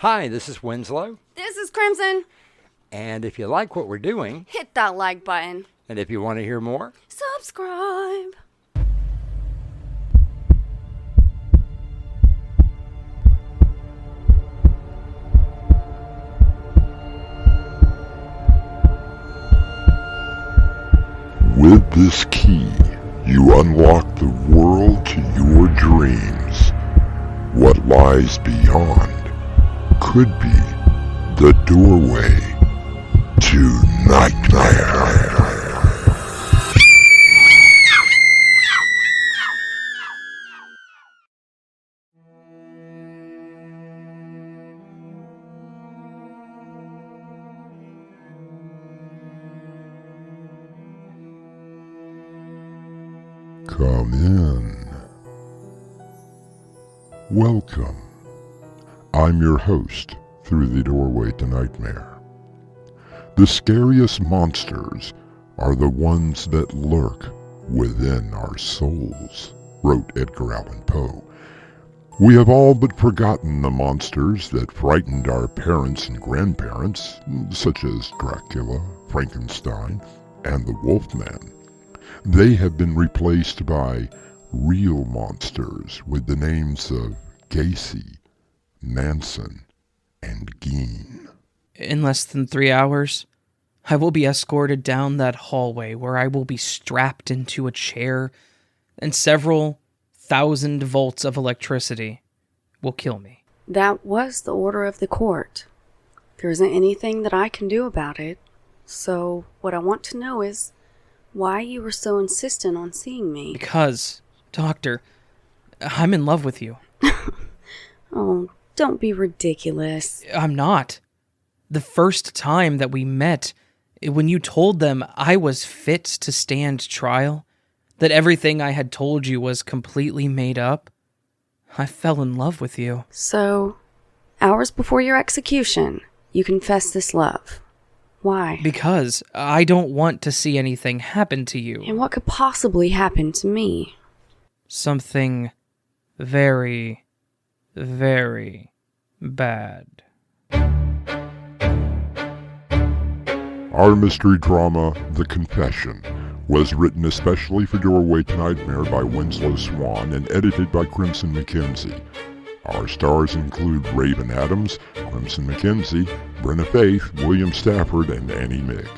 Hi, this is Winslow. This is Crimson. And if you like what we're doing, Hit that like button. and if you want to hear more, Subscribe. With this key, you unlock the world to your dreams. What lies beyond could be the doorway to nightmare. Come in. Welcome. I'm your host through the doorway to nightmare. The scariest monsters are the ones that lurk within our souls, wrote Edgar Allan Poe. We have all but forgotten the monsters that frightened our parents and grandparents, such as Dracula, Frankenstein, and the Wolfman. They have been replaced by real monsters with the names of Gacy, Manson, and Geen. In less than 3 hours, I will be escorted down that hallway where I will be strapped into a chair and several thousand volts of electricity will kill me. That was the order of the court. There isn't anything that I can do about it. So what I want to know is why you were so insistent on seeing me. Because, Doctor, I'm in love with you. Oh, don't be ridiculous. I'm not. The first time that we met, when you told them I was fit to stand trial, that everything I had told you was completely made up, I fell in love with you. So, hours before your execution, you confessed this love. Why? Because I don't want to see anything happen to you. And what could possibly happen to me? Something very, very bad. Our mystery drama, The Confession, was written especially for Doorway to Nightmare by Winslow Swan and edited by Crimson McKenzie. Our stars include Raven Adams, Crimson McKenzie, Brinna Faith, William Stafford, and Annie Mick.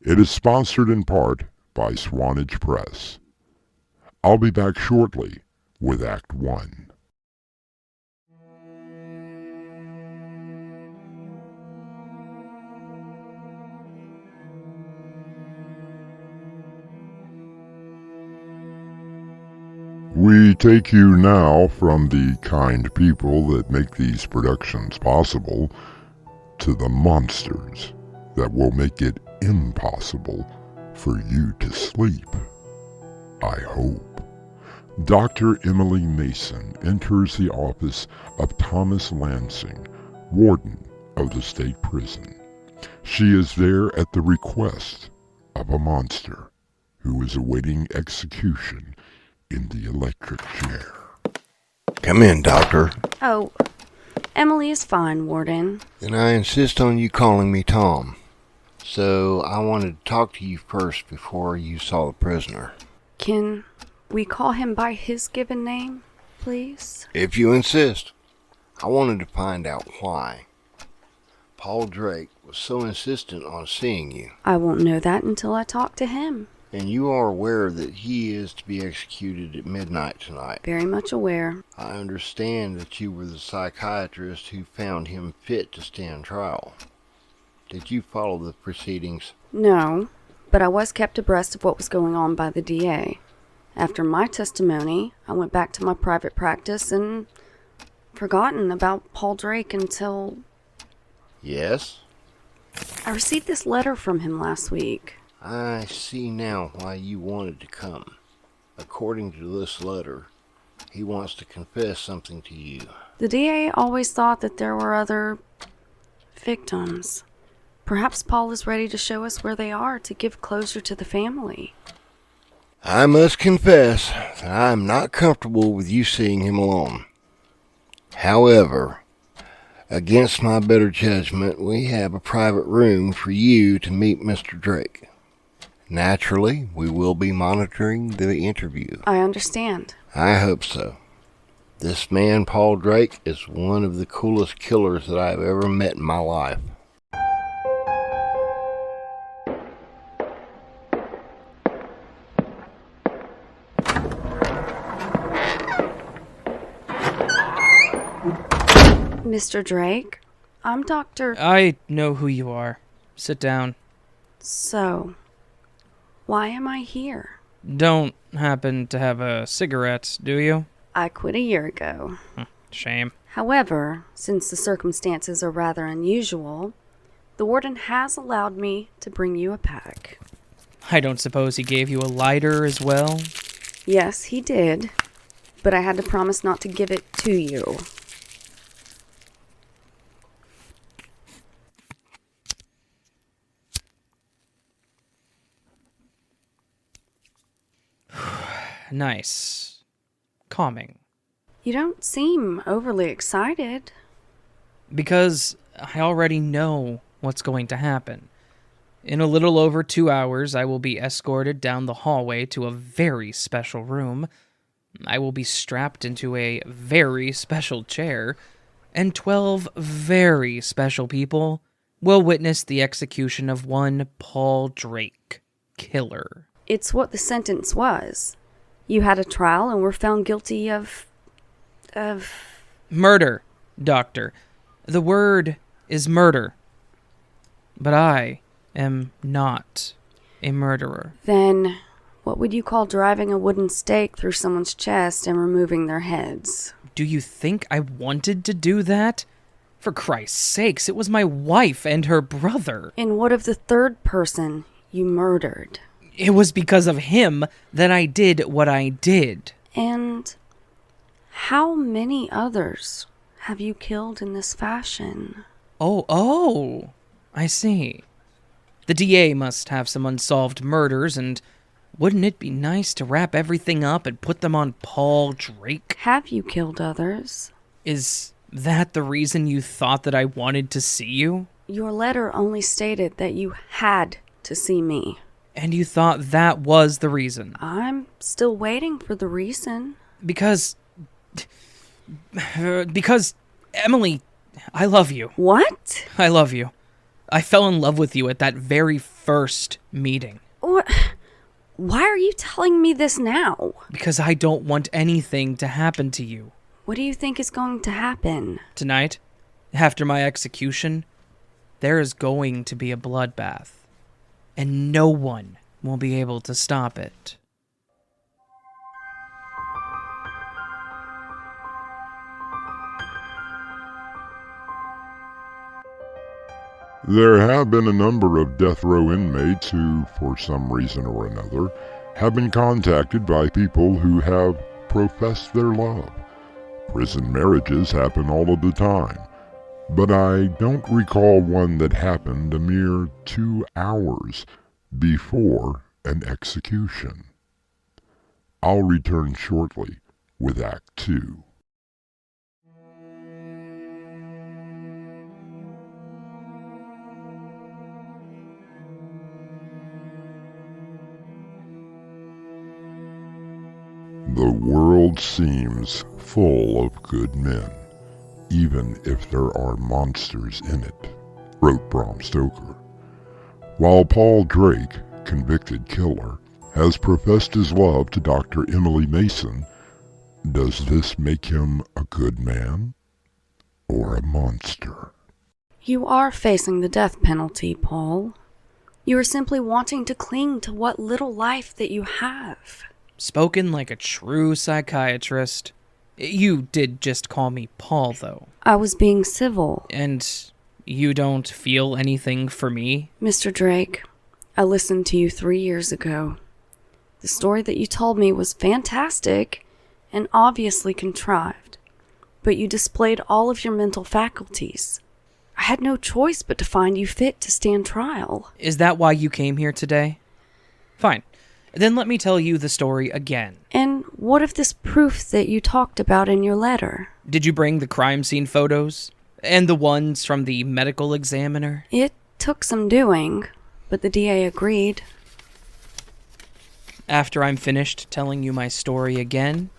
It is sponsored in part by Swanage Press. I'll be back shortly with Act 1. We take you now from the kind people that make these productions possible to the monsters that will make it impossible for you to sleep. I hope. Dr. Emily Mason enters the office of Thomas Lansing, warden of the state prison. She is there at the request of a monster who is awaiting execution in the electric chair. Come in, Doctor. Oh, Emily is fine, Warden. And I insist on you calling me Tom. So I wanted to talk to you first before you saw the prisoner. Can we call him by his given name, please? If you insist. I wanted to find out why Paul Drake was so insistent on seeing you. I won't know that until I talk to him. And you are aware that he is to be executed at midnight tonight. Very much aware. I understand that you were the psychiatrist who found him fit to stand trial. Did you follow the proceedings? No, but I was kept abreast of what was going on by the DA. After my testimony, I went back to my private practice and forgotten about Paul Drake until... Yes? I received this letter from him last week. I see now why you wanted to come. According to this letter, he wants to confess something to you. The DA always thought that there were other victims. Perhaps Paul is ready to show us where they are to give closure to the family. I must confess that I am not comfortable with you seeing him alone. However, Against my better judgment, we have a private room for you to meet Mr. Drake. Naturally, we will be monitoring the interview. I understand. I hope so. This man, Paul Drake, is one of the coolest killers that I've ever met in my life. Mr. Drake, I'm Dr. I know who you are. Sit down. So, why am I here? Don't happen to have a cigarette, do you? I quit a year ago. Shame. However, since the circumstances are rather unusual, the warden has allowed me to bring you a pack. I don't suppose he gave you a lighter as well? Yes, he did, but I had to promise not to give it to you. Nice. Calming. You don't seem overly excited. Because I already know what's going to happen. In a little over 2 hours, I will be escorted down the hallway to a very special room. I will be strapped into a very special chair, and 12 very special people will witness the execution of one Paul Drake, killer. It's what the sentence was. You had a trial and were found guilty of... Murder, Doctor. The word is murder. But I am not a murderer. Then, what would you call driving a wooden stake through someone's chest and removing their heads? Do you think I wanted to do that? For Christ's sakes, it was my wife and her brother. And what of the third person you murdered? It was because of him that I did what I did. And how many others have you killed in this fashion? Oh, I see. The DA must have some unsolved murders, and wouldn't it be nice to wrap everything up and put them on Paul Drake? Have you killed others? Is that the reason you thought that I wanted to see you? Your letter only stated that you had to see me. And you thought that was the reason? I'm still waiting for the reason. Because, Emily, I love you. What? I love you. I fell in love with you at that very first meeting. What? Why are you telling me this now? Because I don't want anything to happen to you. What do you think is going to happen? Tonight, after my execution, there is going to be a bloodbath. And no one will be able to stop it. There have been a number of death row inmates who, for some reason or another, have been contacted by people who have professed their love. Prison marriages happen all of the time, but I don't recall one that happened a mere 2 hours before an execution. I'll return shortly with Act 2. The world seems full of good men, even if there are monsters in it, wrote Bram Stoker. While Paul Drake, convicted killer, has professed his love to Dr. Emily Mason, does this make him a good man or a monster? You are facing the death penalty, Paul. You are simply wanting to cling to what little life that you have. Spoken like a true psychiatrist. You did just call me Paul, though. I was being civil. And you don't feel anything for me? Mr. Drake, I listened to you 3 years ago. The story that you told me was fantastic and obviously contrived, but you displayed all of your mental faculties. I had no choice but to find you fit to stand trial. Is that why you came here today? Fine. Then let me tell you the story again. And what of this proof that you talked about in your letter? Did you bring the crime scene photos? And the ones from the medical examiner? It took some doing, but the DA agreed. After I'm finished telling you my story again,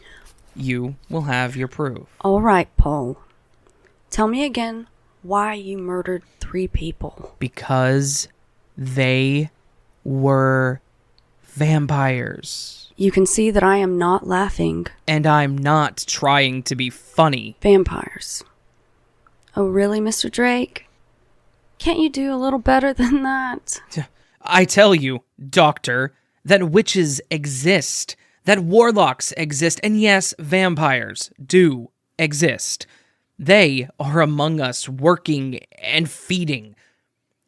you will have your proof. All right, Paul. Tell me again why you murdered 3 people. Because they were vampires. You can see that I am not laughing. And I'm not trying to be funny. Vampires. Oh, really, Mr. Drake? Can't you do a little better than that? I tell you, Doctor, that witches exist, that warlocks exist, and yes, vampires do exist. They are among us, working and feeding,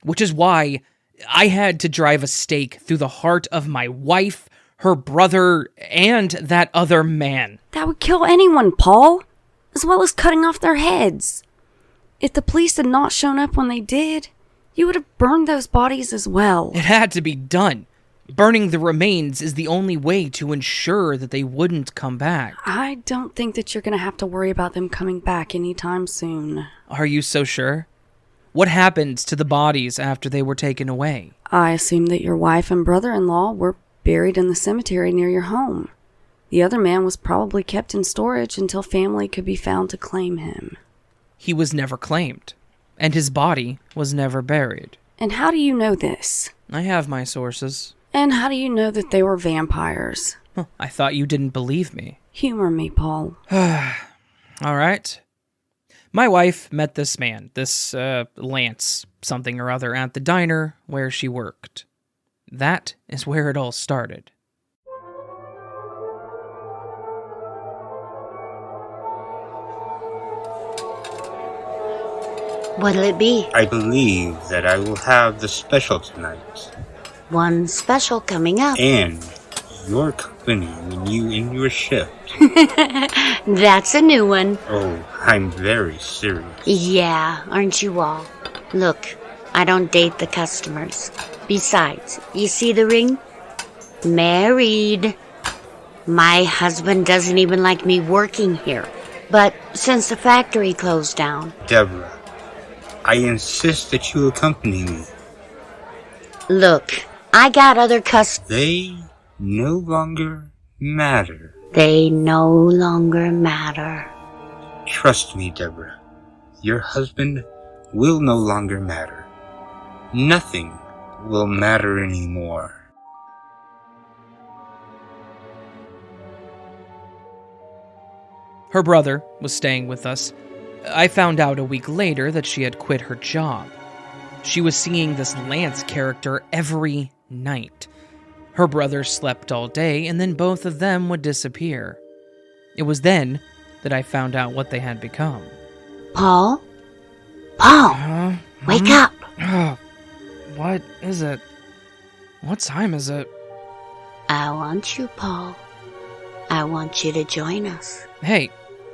which is why I had to drive a stake through the heart of my wife, her brother, and that other man. That would kill anyone, Paul, as well as cutting off their heads. If the police had not shown up when they did, you would have burned those bodies as well. It had to be done. Burning the remains is the only way to ensure that they wouldn't come back. I don't think that you're going to have to worry about them coming back anytime soon. Are you so sure? What happened to the bodies after they were taken away? I assume that your wife and brother-in-law were buried in the cemetery near your home. The other man was probably kept in storage until family could be found to claim him. He was never claimed, and his body was never buried. And how do you know this? I have my sources. And how do you know that they were vampires? I thought you didn't believe me. Humor me, Paul. All right. My wife met this man, this Lance something or other, at the diner where she worked. That is where it all started. What'll it be? I believe that I will have the special tonight. One special coming up. And your company when you end your shift. That's a new one. Oh, I'm very serious. Yeah, aren't you all? Look, I don't date the customers. Besides, you see the ring? Married. My husband doesn't even like me working here. But since the factory closed down... Deborah, I insist that you accompany me. Look, I got other They no longer matter. They no longer matter. Trust me, Deborah. Your husband will no longer matter. Nothing will matter anymore. Her brother was staying with us. I found out a week later that she had quit her job. She was seeing this Lance character every night. Her brother slept all day, and then both of them would disappear. It was then that I found out what they had become. Paul? Paul! Wake up! What is it? What time is it? I want you, Paul. I want you to join us. Hey,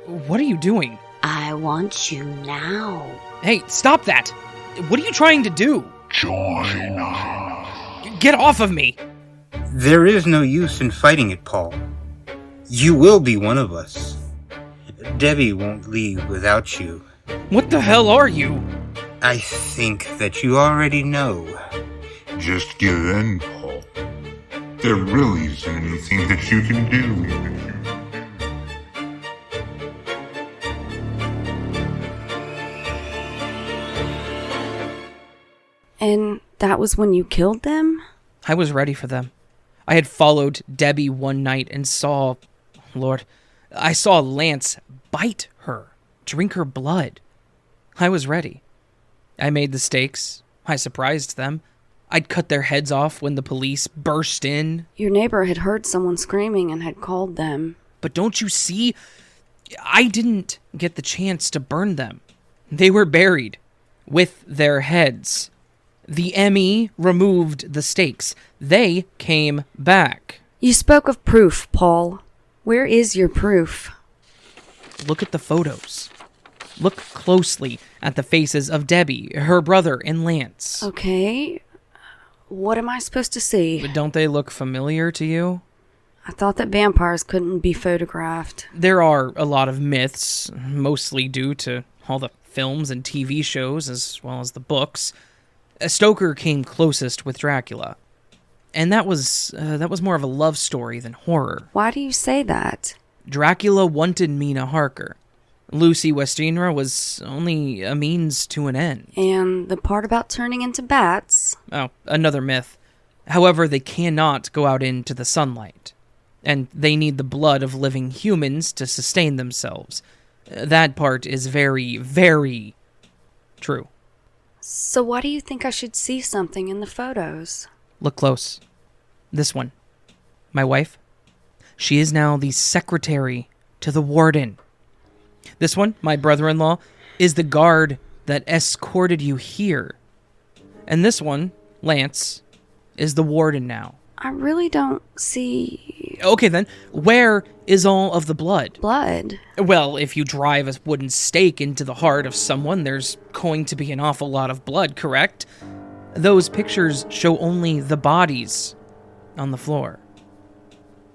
what are you doing? I want you now. Hey, stop that! What are you trying to do? Join us. Get off of me! There is no use in fighting it, Paul. You will be one of us. Debbie won't leave without you. What the hell are you? I think that you already know. Just give in, Paul. There really isn't anything that you can do. And that was when you killed them? I was ready for them. I had followed Debbie one night and saw... Lord, I saw Lance bite her, drink her blood. I was ready. I made the stakes. I surprised them. I'd cut their heads off when the police burst in. Your neighbor had heard someone screaming and had called them. But don't you see? I didn't get the chance to burn them. They were buried with their heads. The ME removed the stakes. They came back. You spoke of proof, Paul. Where is your proof? Look at the photos. Look closely at the faces of Debbie, her brother, and Lance. Okay. What am I supposed to see? But don't they look familiar to you? I thought that vampires couldn't be photographed. There are a lot of myths, mostly due to all the films and TV shows, as well as the books, Stoker came closest with Dracula. And that was more of a love story than horror. Why do you say that? Dracula wanted Mina Harker. Lucy Westenra was only a means to an end. And the part about turning into bats? Oh, another myth. However, they cannot go out into the sunlight. And they need the blood of living humans to sustain themselves. That part is very, very true. So why do you think I should see something in the photos? Look close. This one. My wife. She is now the secretary to the warden. This one, my brother-in-law, is the guard that escorted you here. And this one, Lance, is the warden now. I really don't see... Okay then, where is all of the blood? Blood? Well, if you drive a wooden stake into the heart of someone, there's going to be an awful lot of blood, correct? Those pictures show only the bodies on the floor.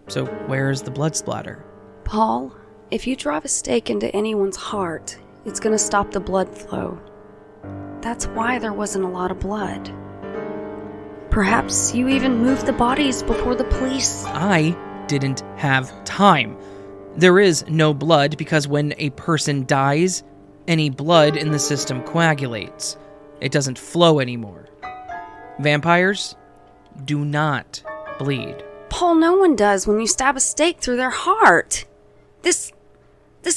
So where's the blood splatter? Paul, if you drive a stake into anyone's heart, it's going to stop the blood flow. That's why there wasn't a lot of blood. Perhaps you even moved the bodies before the police... I didn't have time. There is no blood because when a person dies, any blood in the system coagulates. It doesn't flow anymore. Vampires do not bleed. Paul, no one does when you stab a stake through their heart. This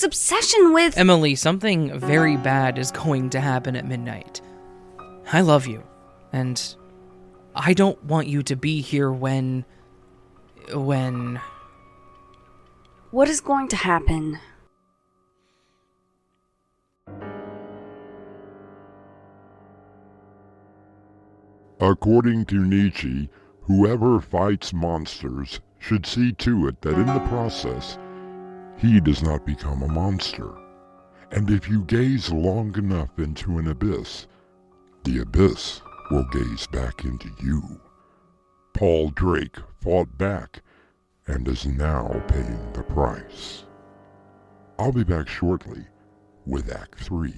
obsession with... Emily, something very bad is going to happen at midnight. I love you, and I don't want you to be here when... What is going to happen? According to Nietzsche, whoever fights monsters should see to it that in the process, he does not become a monster. And if you gaze long enough into an abyss, the abyss will gaze back into you. Paul Drake fought back and is now paying the price. I'll be back shortly with Act 3.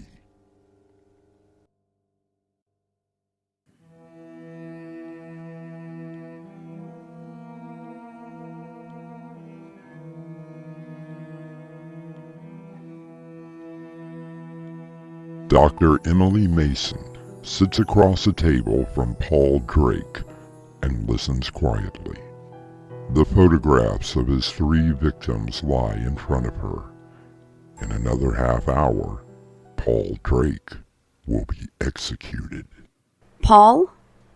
Dr. Emily Mason sits across a table from Paul Drake and listens quietly. The photographs of his 3 victims lie in front of her. In another half hour, Paul Drake will be executed. Paul,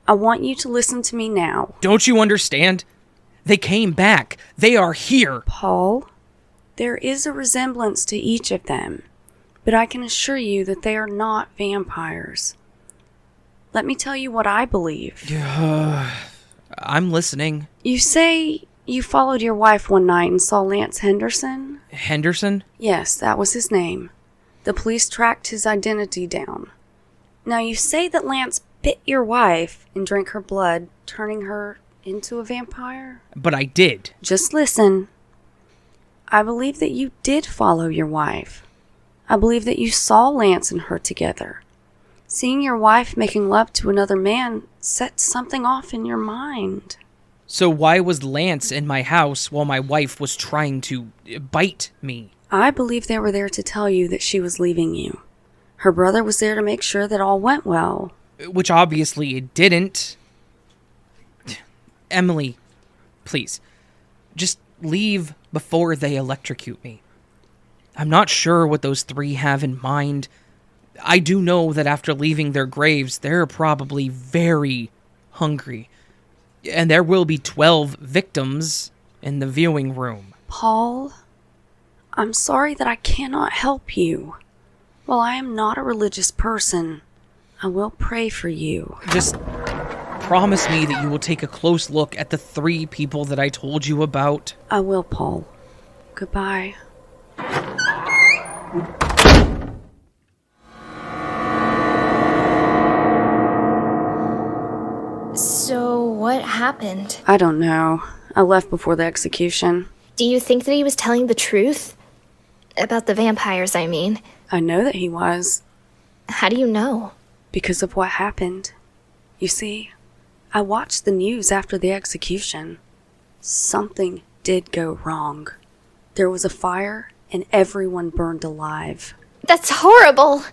I want you to listen to me now. Don't you understand? They came back. They are here. Paul, there is a resemblance to each of them, but I can assure you that they are not vampires. Let me tell you what I believe. I'm listening. You say you followed your wife one night and saw Lance Henderson? Henderson? Yes, that was his name. The police tracked his identity down. Now you say that Lance bit your wife and drank her blood, turning her into a vampire? But I did. Just listen. I believe that you did follow your wife. I believe that you saw Lance and her together. Seeing your wife making love to another man set something off in your mind. So why was Lance in my house while my wife was trying to bite me? I believe they were there to tell you that she was leaving you. Her brother was there to make sure that all went well. Which obviously it didn't. Emily, please, just leave before they electrocute me. I'm not sure what those 3 have in mind. I do know that after leaving their graves, they're probably very hungry. And there will be 12 victims in the viewing room. Paul, I'm sorry that I cannot help you. While I am not a religious person, I will pray for you. Just promise me that you will take a close look at the 3 people that I told you about. I will, Paul. Goodbye. So, what happened? I don't know. I left before the execution. Do you think that he was telling the truth? About the vampires, I mean. I know that he was. How do you know? Because of what happened. You see, I watched the news after the execution. Something did go wrong. There was a fire and everyone burned alive. That's horrible.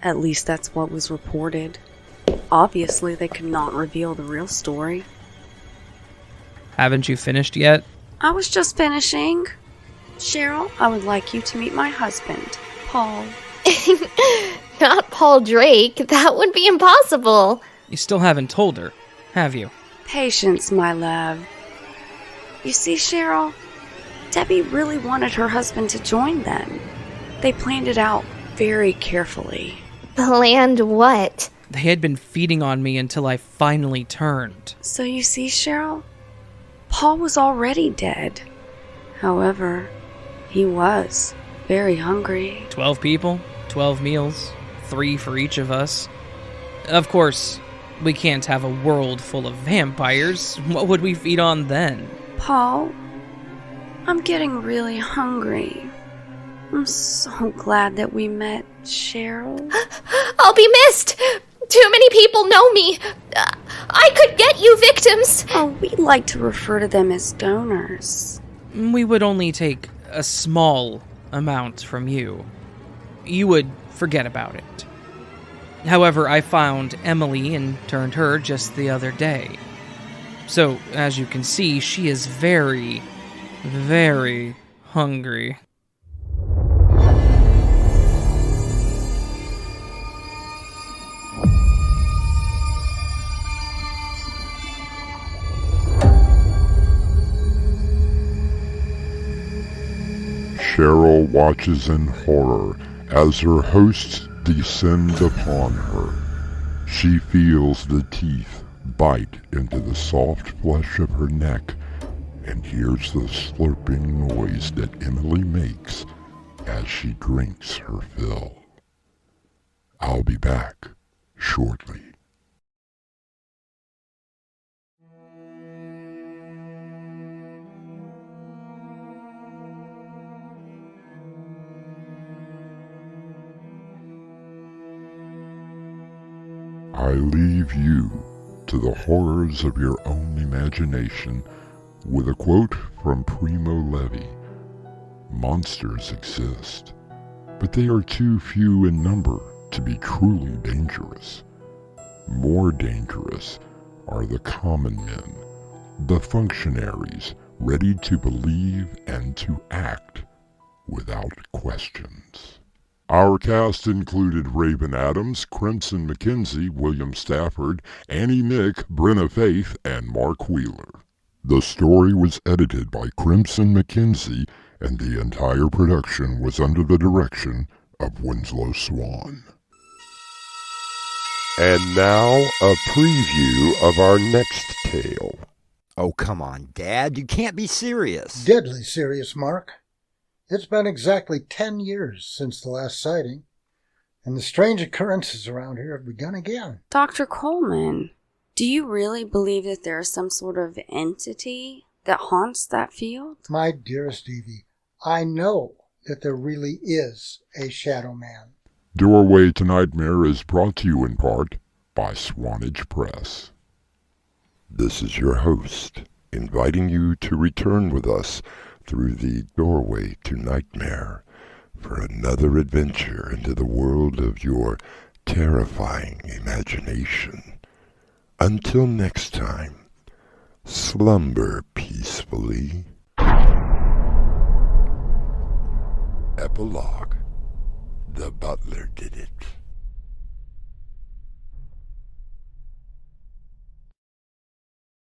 At least that's what was reported. Obviously, they could not reveal the real story. Haven't you finished yet? I was just finishing. Cheryl, I would like you to meet my husband, Paul. Not Paul Drake. That would be impossible. You still haven't told her, have you? Patience, my love. You see, Cheryl, Debbie really wanted her husband to join them. They planned it out very carefully. Planned what? They had been feeding on me until I finally turned. So you see, Cheryl, Paul was already dead. However, he was very hungry. 12 people, 12 meals, 3 for each of us. Of course, we can't have a world full of vampires. What would we feed on then? Paul, I'm getting really hungry. I'm so glad that we met, Cheryl. I'll be missed. Too many people know me. I could get you victims. Oh, we like to refer to them as donors. We would only take a small amount from you. You would forget about it. However, I found Emily and turned her just the other day. So, as you can see, she is very, very hungry. Cheryl watches in horror as her hosts descend upon her. She feels the teeth bite into the soft flesh of her neck and hears the slurping noise that Emily makes as she drinks her fill. I'll be back shortly. I leave you to the horrors of your own imagination with a quote from Primo Levi. Monsters exist, but they are too few in number to be truly dangerous. More dangerous are the common men, the functionaries ready to believe and to act without questions. Our cast included Raven Adams, Crimson McKenzie, William Stafford, Annie Mick, Brinna Faith, and Mark Wheeler. The story was edited by Crimson McKenzie, and the entire production was under the direction of Winslow Swan. And now, a preview of our next tale. Oh, come on, Dad. You can't be serious. Deadly serious, Mark. It's been exactly 10 years since the last sighting, and the strange occurrences around here have begun again. Dr. Coleman, do you really believe that there is some sort of entity that haunts that field? My dearest Evie, I know that there really is a Shadow Man. Doorway to Nightmare is brought to you in part by Swanage Press. This is your host, inviting you to return with us through the Doorway to Nightmare for another adventure into the world of your terrifying imagination. Until next time, slumber peacefully. Epilogue. The butler did it.